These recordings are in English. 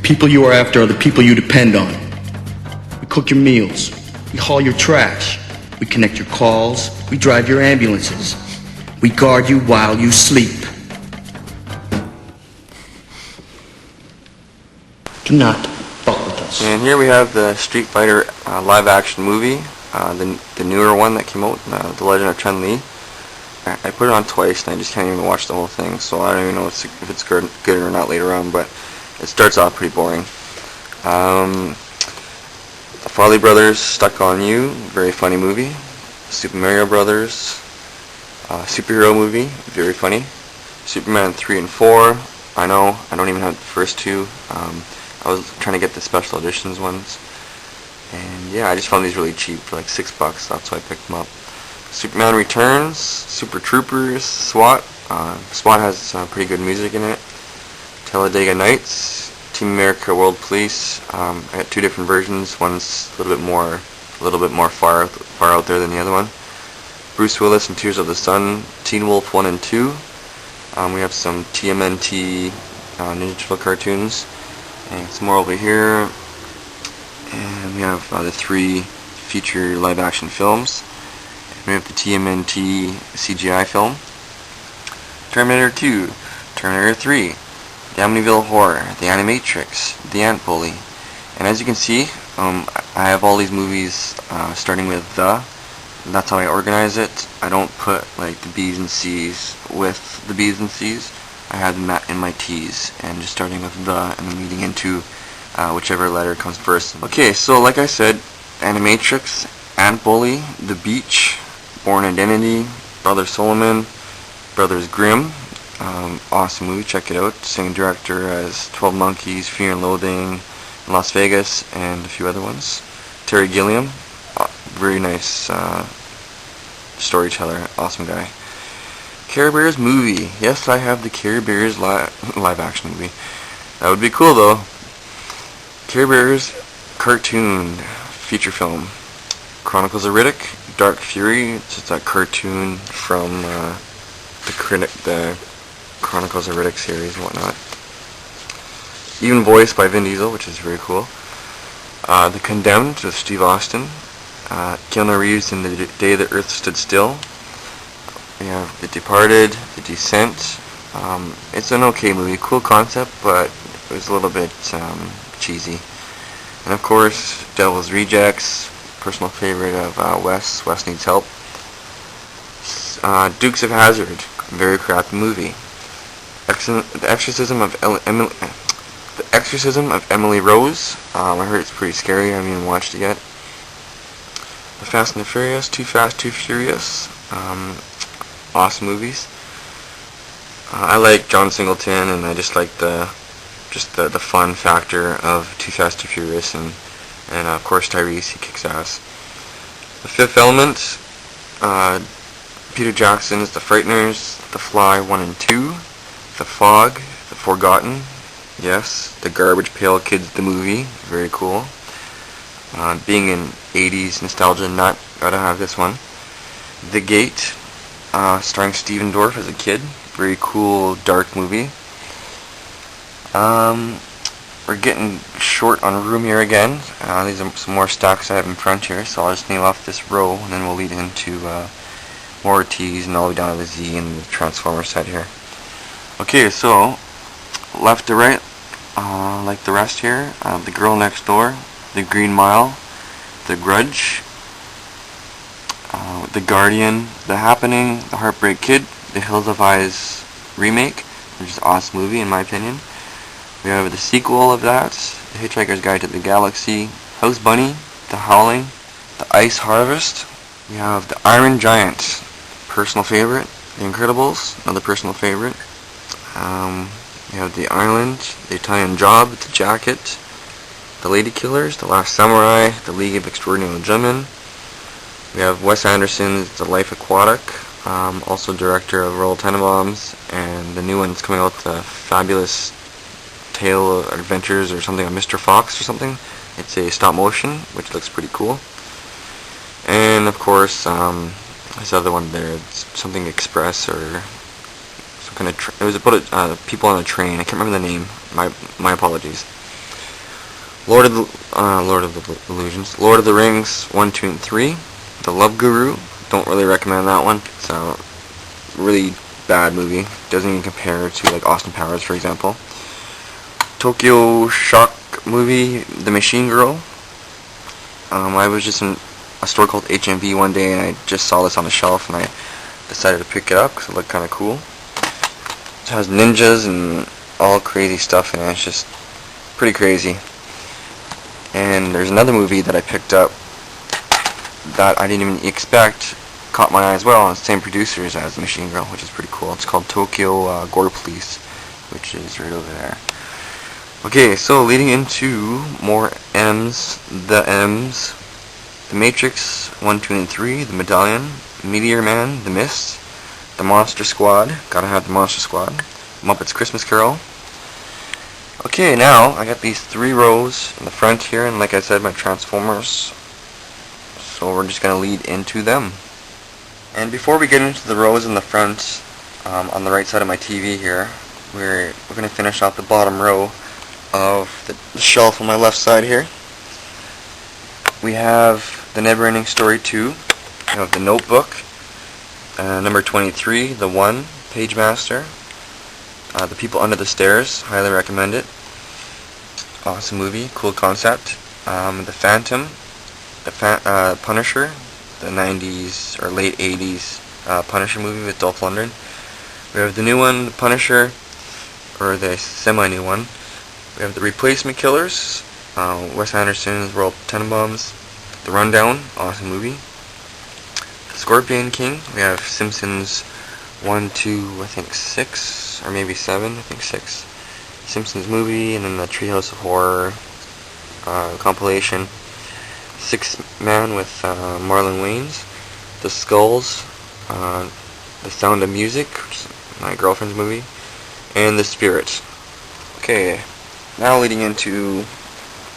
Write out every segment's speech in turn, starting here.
people you are after are the people you depend on. We cook your meals. We haul your trash. We connect your calls. We drive your ambulances. We guard you while you sleep. Do not fuck with us. And here we have the Street Fighter live-action movie, the newer one that came out, The Legend of Chun-Li. I put it on twice, and I just can't even watch the whole thing, so I don't even know if it's good or not later on, but it starts off pretty boring. The Farley Brothers, Stuck on You, very funny movie. Super Mario Brothers, superhero movie, very funny. Superman 3 and 4, I know, I don't even have the first two. I was trying to get the special editions ones, and yeah, I just found these really cheap for like $6, that's why I picked them up. Superman Returns, Super Troopers, SWAT. SWAT has pretty good music in it. Talladega Nights, Team America World Police. I got two different versions. One's a little bit more far out there than the other one. Bruce Willis and Tears of the Sun, Teen Wolf 1 and 2. We have some TMNT Ninja Turtle cartoons. And some more over here. And we have the 3 feature live-action films. We have the TMNT CGI film. Terminator 2, Terminator 3, The Amityville Horror, The Animatrix, The Ant Bully. And as you can see, I have all these movies starting with the. That's how I organize it. I don't put like the B's and C's with the B's and C's. I have them in my T's, and just starting with the and then leading into whichever letter comes first. Okay, so like I said, Animatrix, Ant Bully, The Beach, Born Identity, Brothers Solomon, Brothers Grimm. Awesome movie, check it out. Same director as 12 Monkeys, Fear and Loathing, Las Vegas, and a few other ones. Terry Gilliam, very nice storyteller, awesome guy. Care Bears movie. Yes, I have the Care Bears live action movie. That would be cool though. Care Bears cartoon feature film. Chronicles of Riddick, Dark Fury. It's just a cartoon from the Chronicles of Riddick series and whatnot. Even voiced by Vin Diesel, which is very cool. The Condemned with Steve Austin. Keanu Reeves in The Day the Earth Stood Still. We have The Departed, The Descent. It's an okay movie, cool concept, but it was a little bit cheesy. And of course, Devil's Rejects, personal favorite of Wes. Wes Needs Help. Dukes of Hazzard, very crappy movie. The Exorcism of Emily Rose. I heard it's pretty scary. I haven't even watched it yet. The Fast and the Furious, Too Fast, Too Furious. Awesome movies. I like John Singleton, and I just like the fun factor of Too Fast, Too Furious, and of course Tyrese, he kicks ass. The Fifth Element, Peter Jackson's The Frighteners, The Fly 1 and 2, The Fog, The Forgotten, yes, The Garbage Pail Kids the movie, very cool. Being in 80s nostalgia nut, gotta have this one. The Gate, starring Steven Dorff as a kid, very cool, dark movie. We're getting short on room here again. These are some more stacks I have in front here, so I'll just name off this row, and then we'll lead into more T's and all the way down to the Z and the Transformer set here. Okay, so left to right, like the rest here, The Girl Next Door, The Green Mile, The Grudge, The Guardian, The Happening, The Heartbreak Kid, The Hills of Eyes remake, which is an awesome movie in my opinion. We have the sequel of that, The Hitchhiker's Guide to the Galaxy, House Bunny, The Howling, The Ice Harvest. We have The Iron Giant, personal favorite. The Incredibles, another personal favorite. We have The Island, The Italian Job, The Jacket, The Lady Killers, The Last Samurai, The League of Extraordinary Gentlemen. We have Wes Anderson's The Life Aquatic, also director of Royal Tenenbaums, and the new one's coming out, The Fabulous Tale of Adventures or something of Mr. Fox or something. It's a stop motion, which looks pretty cool. And of course, this other one there, it's something Express or some kind of. It was about people on a train. I can't remember the name. My apologies. Lord of the Illusions, Lord of the Rings 1, 2, and 3, The Love Guru. Don't really recommend that one. It's a really bad movie. Doesn't even compare to like Austin Powers, for example. Tokyo Shock movie, The Machine Girl. I was just in a store called HMV one day and I just saw this on the shelf and I decided to pick it up because it looked kind of cool. It has ninjas and all crazy stuff in it. It's just pretty crazy. And there's another movie that I picked up that I didn't even expect caught my eye as well. It's the same producers as The Machine Girl, which is pretty cool. It's called Tokyo Gore Police, which is right over there. Okay, so leading into more M's, The Matrix 1, 2, and 3, The Medallion, Meteor Man, The Mist, The Monster Squad, gotta have The Monster Squad, Muppets Christmas Carol. Okay, now I got these 3 rows in the front here, and like I said, my Transformers. So we're just gonna lead into them. And before we get into the rows in the front, on the right side of my TV here, we're gonna finish off the bottom row of the shelf on my left side here. We have The Neverending Story 2. We have The Notebook, number 23, The One, Page Master. The People Under the Stairs, highly recommend it. Awesome movie, cool concept. The Phantom, the Punisher, the 90s or late 80s Punisher movie with Dolph Lundgren. We have the new one, The Punisher, or the semi-new one. We have The Replacement Killers, Wes Anderson's Royal Tenenbaums, The Rundown, awesome movie. The Scorpion King, we have Simpsons 1, 2, I think 6, or maybe 7, I think 6. Simpsons movie, and then the Treehouse of Horror compilation. Six Man with Marlon Wayans. The Skulls, The Sound of Music, which is my girlfriend's movie, and The Spirit. Okay, now leading into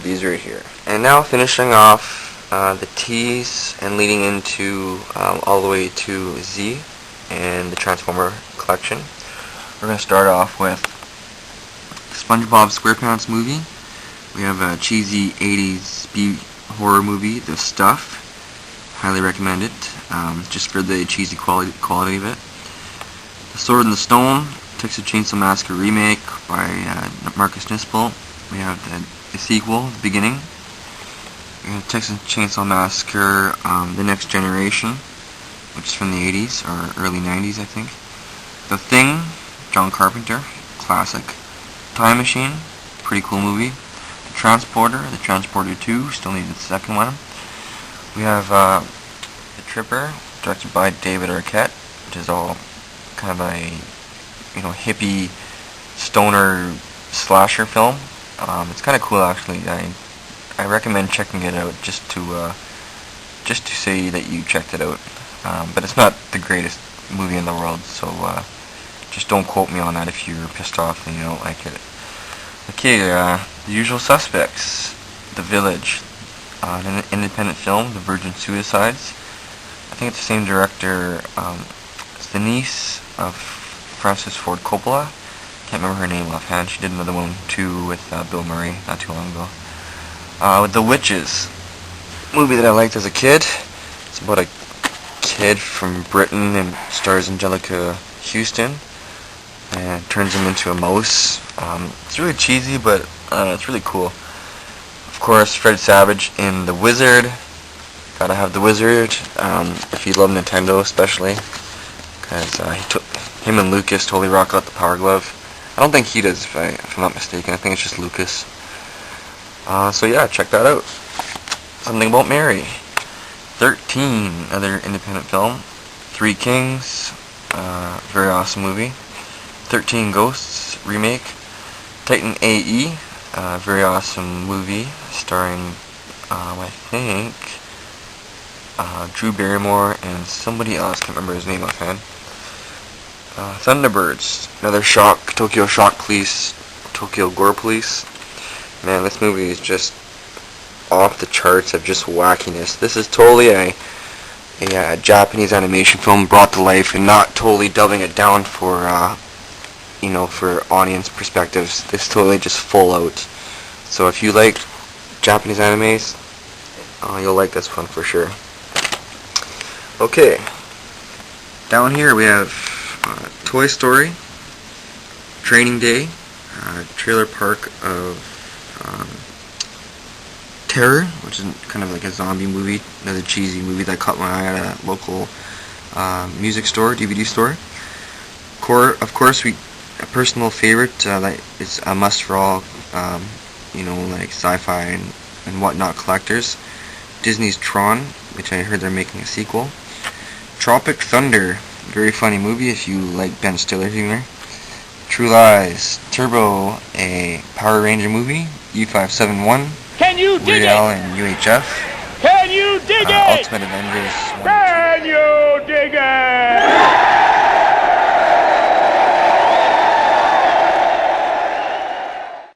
these right here. And now finishing off the T's and leading into all the way to Z and the Transformer collection. We're going to start off with SpongeBob SquarePants movie. We have a cheesy 80s B-horror movie, The Stuff. Highly recommend it, just for the cheesy quality of it. The Sword and the Stone, Texas Chainsaw Massacre remake by Marcus Nispel. We have the sequel, The Beginning. We have Texas Chainsaw Massacre, The Next Generation, which is from the 80s, or early 90s, I think. The Thing, John Carpenter, classic. Time Machine, pretty cool movie. The Transporter 2, still need the second one. We have The Tripper, directed by David Arquette, which is all kind of a, hippie stoner slasher film. It's kind of cool actually. I recommend checking it out just to say that you checked it out. But it's not the greatest movie in the world, so just don't quote me on that if you're pissed off and you don't like it. Okay, The Usual Suspects, The Village, an independent film, The Virgin Suicides. I think it's the same director. It's the niece of Francis Ford Coppola. Can't remember her name offhand. She did another one too with Bill Murray not too long ago. With The Witches, movie that I liked as a kid. It's about a kid from Britain and stars Angelica Houston and turns him into a mouse. It's really cheesy, but it's really cool. Of course, Fred Savage in The Wizard. Gotta have The Wizard, if you love Nintendo especially, because him and Lucas totally rock out the Power Glove. I don't think he does, if I'm not mistaken. I think it's just Lucas. So yeah, check that out. Something About Mary. 13, another independent film. Three Kings, very awesome movie. 13 Ghosts remake. Titan A.E., very awesome movie starring, I think, Drew Barrymore and somebody else. Can't remember his name offhand. Thunderbirds, another Tokyo Gore Police. Man, this movie is just off the charts of just wackiness. This is totally a Japanese animation film brought to life and not totally dubbing it down for for audience perspectives. This totally just full out. So if you like Japanese animes, you'll like this one for sure. Okay, down here we have Toy Story, Training Day, Trailer Park of Terror, which is kind of like a zombie movie, another cheesy movie that caught my eye at a local music store, DVD store. Of course, a personal favorite that is a must for all, like sci-fi and whatnot collectors. Disney's Tron, which I heard they're making a sequel. Tropic Thunder, very funny movie if you like Ben Stiller humor. True Lies, Turbo, a Power Ranger movie. U571, Can you dig Weird it? Al and UHF. Can you dig it? Ultimate Avengers 1 and 2. Can you dig it?